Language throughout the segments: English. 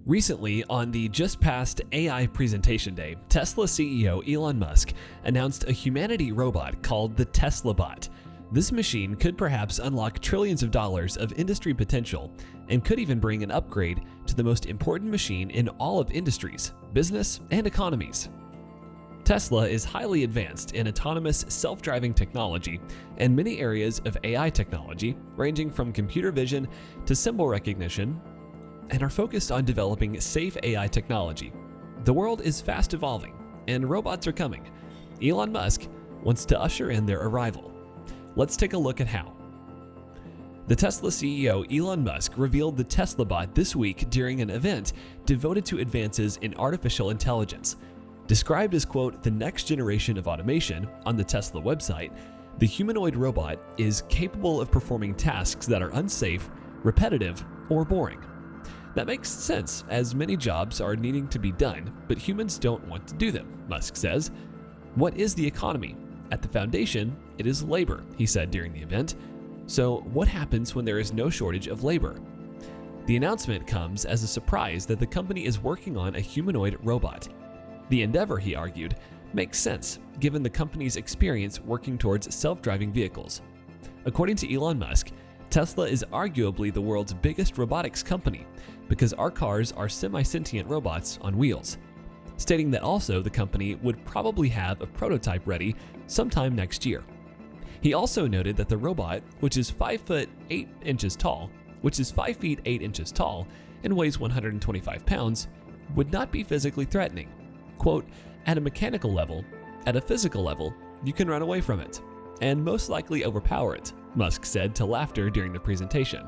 Recently, on the just past AI presentation day, Tesla CEO Elon Musk announced a humanity robot called the Tesla Bot. This machine could perhaps unlock trillions of dollars of industry potential and could even bring an upgrade to the most important machine in all of industries, business, and economies. Tesla is highly advanced in autonomous self-driving technology and many areas of AI technology, ranging from computer vision to symbol recognition, and are focused on developing safe AI technology. The world is fast evolving, and robots are coming. Elon Musk wants to usher in their arrival. Let's take a look at how. The Tesla CEO Elon Musk revealed the Tesla Bot this week during an event devoted to advances in artificial intelligence. Described as, quote, the next generation of automation on the Tesla website, the humanoid robot is capable of performing tasks that are unsafe, repetitive, or boring. That makes sense, as many jobs are needing to be done, but humans don't want to do them, Musk says. What is the economy? At the foundation, it is labor, he said during the event. So what happens when there is no shortage of labor? The announcement comes as a surprise that the company is working on a humanoid robot. The endeavor, he argued, makes sense given the company's experience working towards self-driving vehicles. According to Elon Musk, Tesla is arguably the world's biggest robotics company because our cars are semi-sentient robots on wheels, stating that also the company would probably have a prototype ready sometime next year. He also noted that the robot, which is 5 feet 8 inches tall, and weighs 125 pounds, would not be physically threatening. Quote, at a mechanical level, at a physical level, you can run away from it, and most likely overpower it, Musk said to laughter during the presentation.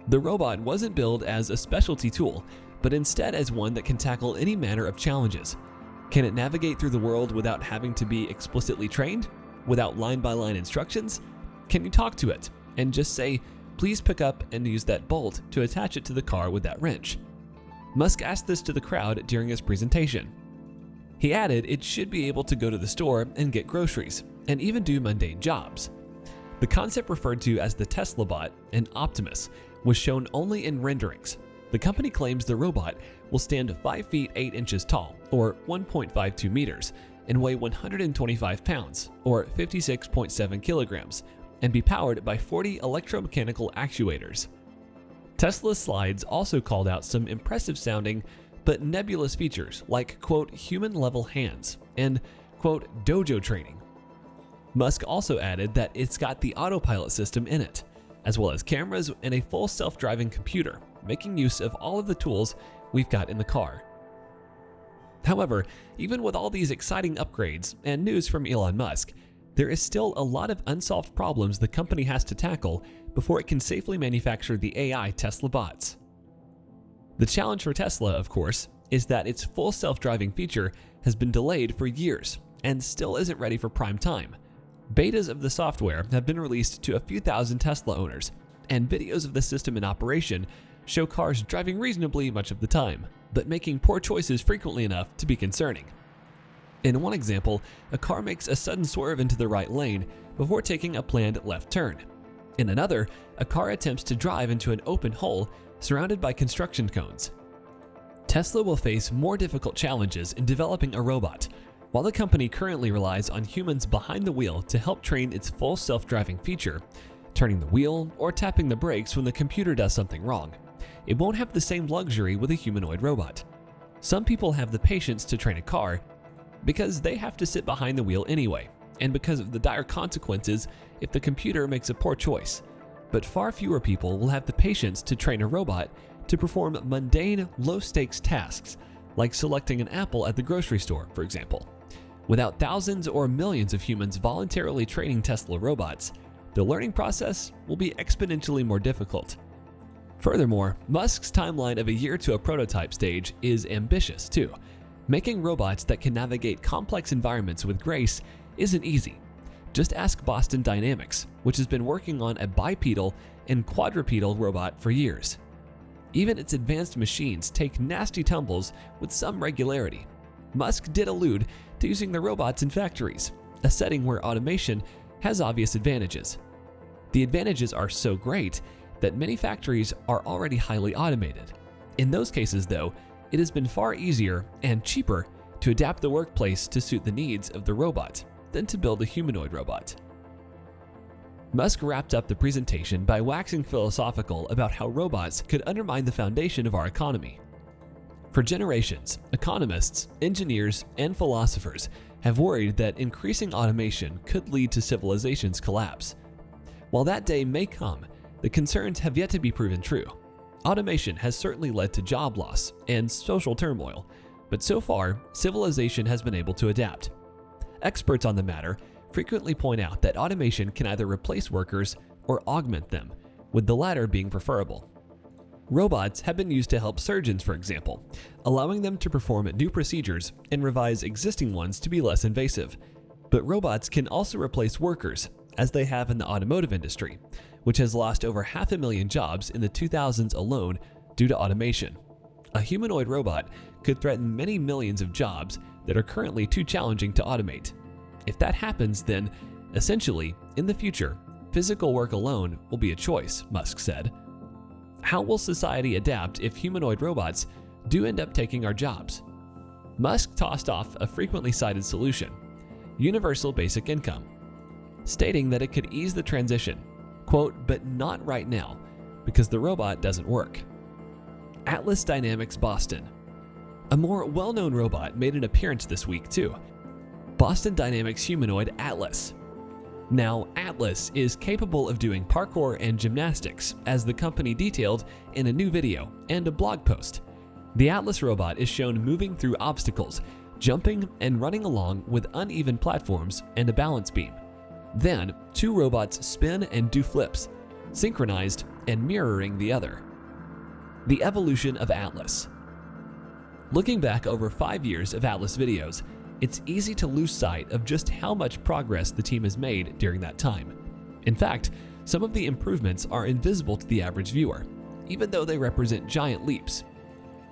The robot wasn't billed as a specialty tool, but instead as one that can tackle any manner of challenges. Can it navigate through the world without having to be explicitly trained? Without line-by-line instructions? Can you talk to it and just say, please pick up and use that bolt to attach it to the car with that wrench? Musk asked this to the crowd during his presentation. He added it should be able to go to the store and get groceries, and even do mundane jobs. The concept referred to as the Tesla Bot, an Optimus, was shown only in renderings. The company claims the robot will stand 5 feet 8 inches tall, or 1.52 meters, and weigh 125 pounds, or 56.7 kilograms, and be powered by 40 electromechanical actuators. Tesla's slides also called out some impressive sounding but nebulous features like, quote, human-level hands and, quote, dojo training. Musk also added that it's got the autopilot system in it, as well as cameras and a full self-driving computer, making use of all of the tools we've got in the car. However, even with all these exciting upgrades and news from Elon Musk, there is still a lot of unsolved problems the company has to tackle before it can safely manufacture the AI Tesla bots. The challenge for Tesla, of course, is that its full self-driving feature has been delayed for years and still isn't ready for prime time. Betas of the software have been released to a few thousand Tesla owners, and videos of the system in operation show cars driving reasonably much of the time, but making poor choices frequently enough to be concerning. In one example, a car makes a sudden swerve into the right lane before taking a planned left turn. In another, a car attempts to drive into an open hole surrounded by construction cones. Tesla will face more difficult challenges in developing a robot. While the company currently relies on humans behind the wheel to help train its full self-driving feature, turning the wheel or tapping the brakes when the computer does something wrong, it won't have the same luxury with a humanoid robot. Some people have the patience to train a car because they have to sit behind the wheel anyway, and because of the dire consequences if the computer makes a poor choice. But far fewer people will have the patience to train a robot to perform mundane, low-stakes tasks, like selecting an apple at the grocery store, for example. Without thousands or millions of humans voluntarily training Tesla robots, the learning process will be exponentially more difficult. Furthermore, Musk's timeline of a year to a prototype stage is ambitious too. Making robots that can navigate complex environments with grace isn't easy. Just ask Boston Dynamics, which has been working on a bipedal and quadrupedal robot for years. Even its advanced machines take nasty tumbles with some regularity. Musk did allude to using the robots in factories, a setting where automation has obvious advantages. The advantages are so great that many factories are already highly automated. In those cases, though, it has been far easier and cheaper to adapt the workplace to suit the needs of the robot than to build a humanoid robot. Musk wrapped up the presentation by waxing philosophical about how robots could undermine the foundation of our economy. For generations, economists, engineers, and philosophers have worried that increasing automation could lead to civilization's collapse. While that day may come, the concerns have yet to be proven true. Automation has certainly led to job loss and social turmoil, but so far, civilization has been able to adapt. Experts on the matter frequently point out that automation can either replace workers or augment them, with the latter being preferable. Robots have been used to help surgeons, for example, allowing them to perform new procedures and revise existing ones to be less invasive. But robots can also replace workers, as they have in the automotive industry, which has lost over 500,000 jobs in the 2000s alone due to automation. A humanoid robot could threaten many millions of jobs that are currently too challenging to automate. If that happens, then, essentially, in the future, physical work alone will be a choice, Musk said. How will society adapt if humanoid robots do end up taking our jobs? Musk tossed off a frequently cited solution: universal basic income, stating that it could ease the transition, quote, but not right now, because the robot doesn't work. Atlas Dynamics Boston. A more well-known robot made an appearance this week too: Boston Dynamics humanoid Atlas. Now, Atlas is capable of doing parkour and gymnastics, as the company detailed in a new video and a blog post. The Atlas robot is shown moving through obstacles, jumping and running along with uneven platforms and a balance beam. Then, two robots spin and do flips, synchronized and mirroring the other. The evolution of Atlas. Looking back over 5 years of Atlas videos, it's easy to lose sight of just how much progress the team has made during that time. In fact, some of the improvements are invisible to the average viewer, even though they represent giant leaps.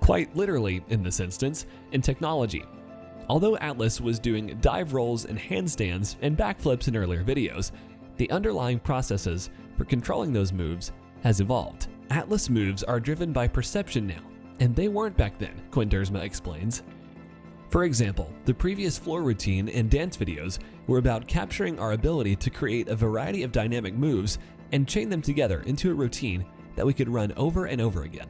Quite literally, in this instance, in technology. Although Atlas was doing dive rolls and handstands and backflips in earlier videos, the underlying processes for controlling those moves has evolved. Atlas moves are driven by perception now, and they weren't back then, Quindersma explains. For example, the previous floor routine and dance videos were about capturing our ability to create a variety of dynamic moves and chain them together into a routine that we could run over and over again.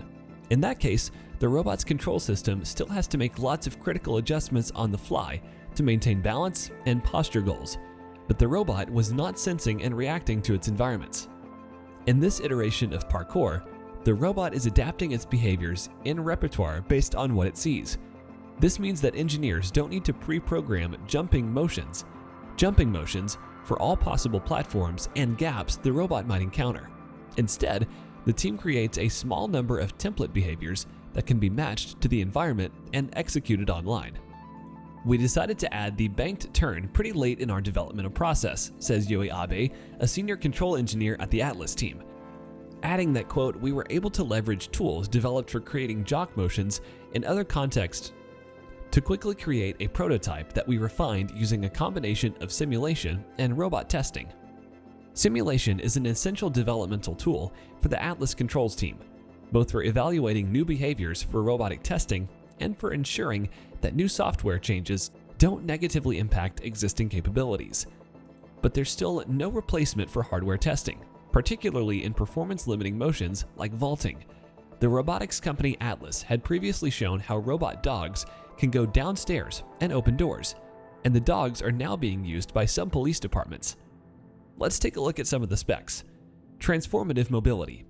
In that case, the robot's control system still has to make lots of critical adjustments on the fly to maintain balance and posture goals, but the robot was not sensing and reacting to its environments. In this iteration of parkour, the robot is adapting its behaviors in repertoire based on what it sees. This means that engineers don't need to pre-program jumping motions for all possible platforms and gaps the robot might encounter. Instead, the team creates a small number of template behaviors that can be matched to the environment and executed online. We decided to add the banked turn pretty late in our developmental process, says Yui Abe, a senior control engineer at the Atlas team. Adding that, quote, we were able to leverage tools developed for creating jock motions in other contexts to quickly create a prototype that we refined using a combination of simulation and robot testing. Simulation is an essential developmental tool for the Atlas controls team, both for evaluating new behaviors for robotic testing and for ensuring that new software changes don't negatively impact existing capabilities. But there's still no replacement for hardware testing, particularly in performance-limiting motions like vaulting. The robotics company Atlas had previously shown how robot dogs can go downstairs and open doors, and the dogs are now being used by some police departments. Let's take a look at some of the specs. Transformative mobility.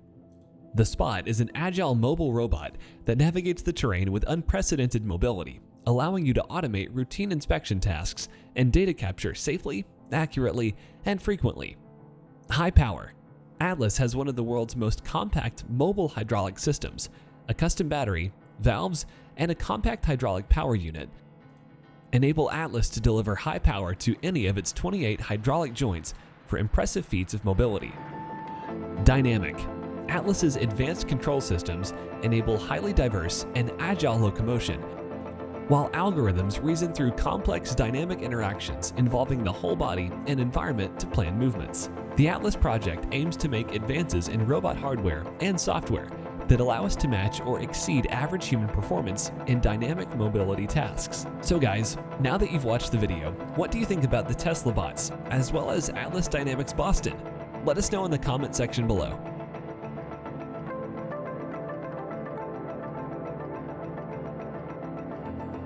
The Spot is an agile mobile robot that navigates the terrain with unprecedented mobility, allowing you to automate routine inspection tasks and data capture safely, accurately, and frequently. High power. Atlas has one of the world's most compact mobile hydraulic systems, a custom battery, valves, and a compact hydraulic power unit enable Atlas to deliver high power to any of its 28 hydraulic joints for impressive feats of mobility. Dynamic. Atlas's advanced control systems enable highly diverse and agile locomotion, while algorithms reason through complex dynamic interactions involving the whole body and environment to plan movements. The Atlas project aims to make advances in robot hardware and software that allow us to match or exceed average human performance in dynamic mobility tasks. So guys, now that you've watched the video, what do you think about the Tesla bots, as well as Atlas Dynamics Boston? Let us know in the comment section below.